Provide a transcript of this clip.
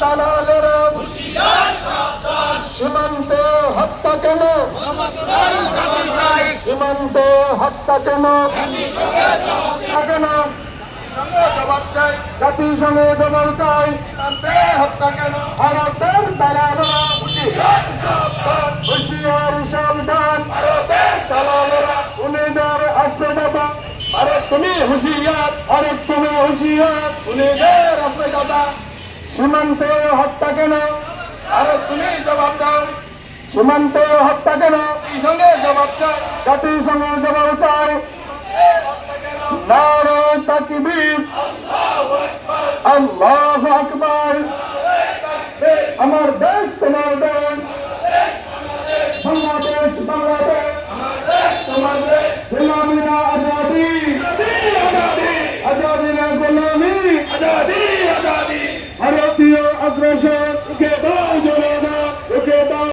দালালেরা সীমান্তে হত্যা কেন? সীমান্তে হত্যা কেন? কেন জবাব চাই, জাতিসংঘে জবাব চাই, সীমান্তে হত্যা কেন? ভারতের দালালেরা হুঁশিয়ারি সাবধান, ভারতের দালালেরা খুনিদের আশ্রয়দাতা। ভারত তুমি হুঁশিয়ার, ভারত তুমি হুঁশিয়ার, খুনিদের আশ্রয়দাতা। সীমান্তে হত্যা কেন? ভারত তুমি জবাব দাও। সীমান্তে হত্যা কেন? জাতিসংঘে জবাব চাই, জাতিসংঘে জবাব চাই। নারে তাকবীর, আল্লাহু আকবার। আমার দেশ তোমার দেশ, বাংলাদেশ বাংলাদেশ, তোমার দেশ। গোলামি না আজাদি, আজাদি না গোলামি, আজাদি আজাদি। ভারতীয় আগ্রাসন